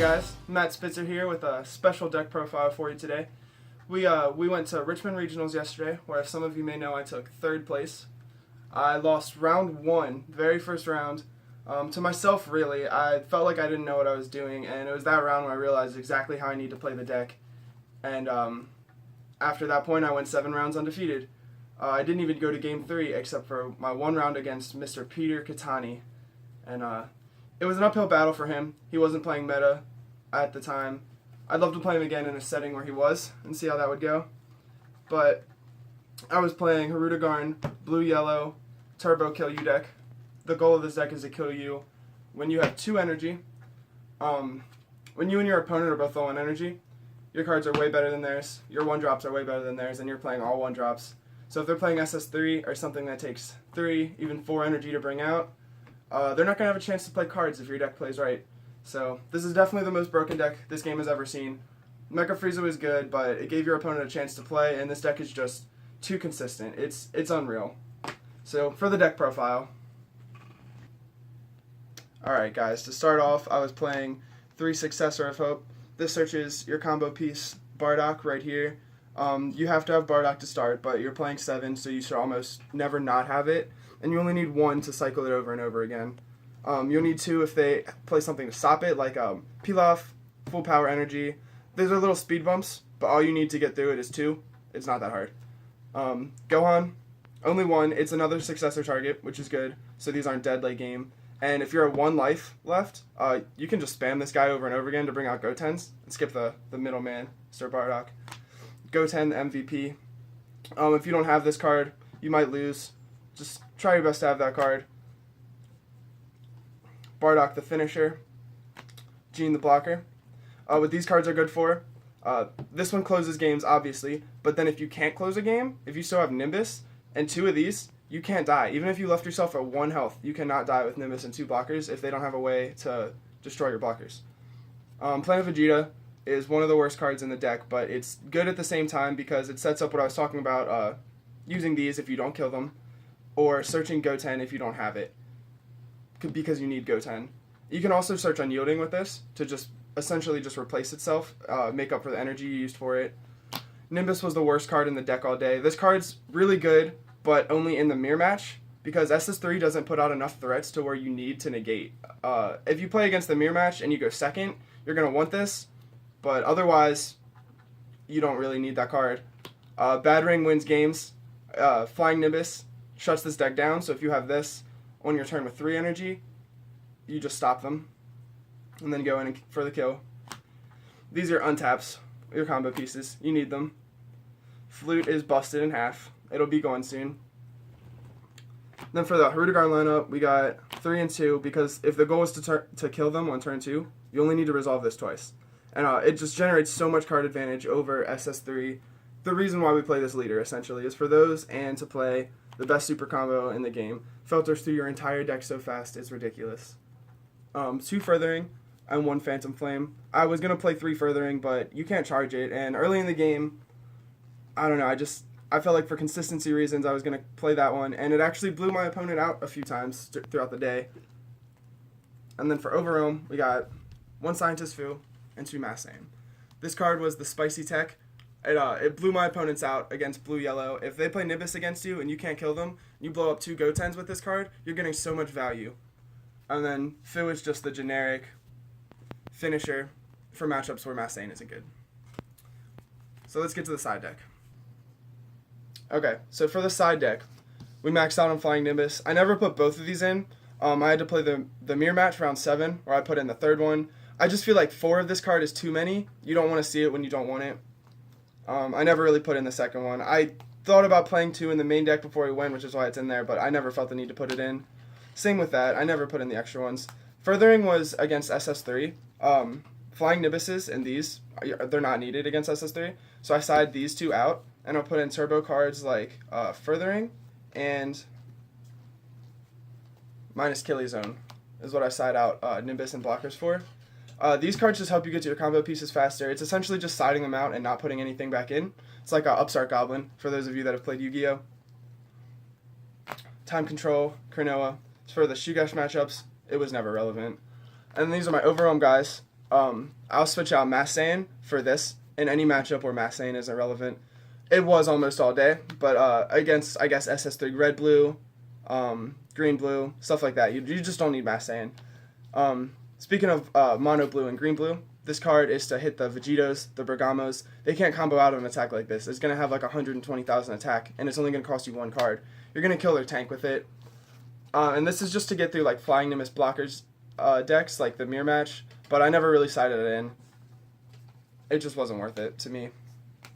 guys, Matt Spitzer here with a special deck profile for you today. We went to Richmond Regionals yesterday, where as some of you may know, I took third place. I lost round one, very first round, to myself really. I felt like I didn't know what I was doing, and it was that round where I realized exactly how I need to play the deck. And after that point, I went 7 rounds undefeated. I didn't even go to game 3 except for my one round against Mr. Peter Catani. And it was an uphill battle for him. He wasn't playing meta at the time. I'd love to play him again in a setting where he was and see how that would go. But I was playing Hirudegarn, blue-yellow, turbo kill you deck. The goal of this deck is to kill you when you have 2 energy. When you and your opponent are both low on energy, your cards are way better than theirs, your 1-drops are way better than theirs, and you're playing all 1-drops. So if they're playing SS3 or something that takes 3, even 4 energy to bring out, they're not going to have a chance to play cards if your deck plays right. So this is definitely the most broken deck this game has ever seen. Mecha Frieza was good, but it gave your opponent a chance to play, and this deck is just too consistent. It's unreal. So for the deck profile. Alright guys, to start off, I was playing 3 Successor of Hope. This searches your combo piece, Bardock, right here. You have to have Bardock to start, but you're playing 7, so you should almost never not have it. And you only need 1 to cycle it over and over again. You'll need 2 if they play something to stop it, like Peel Off, Full Power Energy. These are little speed bumps, but all you need to get through it is 2. It's not that hard. Gohan, only 1. It's another successor target, which is good, so these aren't dead late game. And if you're at 1 life left, you can just spam this guy over and over again to bring out Gotens and skip the middleman, Sir Bardock. Goten, the MVP. If you don't have this card, you might lose. Just try your best to have that card. Bardock, the finisher. Gene, the blocker. What these cards are good for, this one closes games, obviously, but then if you can't close a game, if you still have Nimbus and 2 of these, you can't die. Even if you left yourself at 1 health, you cannot die with Nimbus and 2 blockers if they don't have a way to destroy your blockers. Planet Vegeta is one of the worst cards in the deck, but it's good at the same time because it sets up what I was talking about, using these if you don't kill them, or searching Goten if you don't have it, because you need Goten. You can also search Unyielding with this to just essentially just replace itself, make up for the energy you used for it. Nimbus was the worst card in the deck all day. This card's really good, but only in the mirror match, because SS3 doesn't put out enough threats to where you need to negate. If you play against the mirror match and you go second, you're going to want this, but otherwise, you don't really need that card. Bad Ring wins games. Flying Nimbus shuts this deck down, so if you have this on your turn with 3 energy, you just stop them, and then go in for the kill. These are untaps, your combo pieces. You need them. Flute is busted in half. It'll be gone soon. Then for the Hirudegarn lineup, we got 3 and 2, because if the goal is to kill them on turn 2, you only need to resolve this twice. And it just generates so much card advantage over SS3. The reason why we play this leader, essentially, is for those and to play the best super combo in the game. Filters through your entire deck so fast, it's ridiculous. 2 Furthering and 1 Phantom Flame. I was going to play 3 Furthering, but you can't charge it. And early in the game, I don't know, I felt like for consistency reasons I was going to play that one. And it actually blew my opponent out a few times throughout the day. And then for Overwhelm, we got 1 Scientist Fu and 2 Mass Aim. This card was the spicy tech. It blew my opponents out against blue-yellow. If they play Nimbus against you and you can't kill them, and you blow up 2 Gotens with this card, you're getting so much value. And then Fu is just the generic finisher for matchups where Mass Aim isn't good. So let's get to the side deck. Okay, so for the side deck, we maxed out on Flying Nimbus. I never put both of these in. I had to play the mirror match round 7, where I put in the 3rd one. I just feel like 4 of this card is too many. You don't want to see it when you don't want it. I never really put in the 2nd one. I thought about playing 2 in the main deck before we went, which is why it's in there, but I never felt the need to put it in. Same with that. I never put in the extra ones. Furthering was against SS3. Flying Nimbuses and these, they're not needed against SS3. So I side these 2 out, and I'll put in turbo cards like Furthering and minus Killy Zone is what I side out Nimbus and blockers for. These cards just help you get to your combo pieces faster. It's essentially just siding them out and not putting anything back in. It's like a Upstart Goblin, for those of you that have played Yu-Gi-Oh! Time Control, Cronoa. For the Shugesh matchups, it was never relevant. And these are my Overwhelm guys. I'll switch out Mass Saiyan for this in any matchup where Mass Saiyan isn't relevant. It was almost all day, but against, I guess, SS3 red blue, green blue, stuff like that, you just don't need Mass Saiyan. Speaking of mono blue and green blue, this card is to hit the Vegetos, the Bergamos. They can't combo out of an attack like this. It's going to have like 120,000 attack, and it's only going to cost you 1 card. You're going to kill their tank with it. And this is just to get through like Flying Nimbus blockers decks, like the Mirror Match, but I never really sided it in. It just wasn't worth it to me.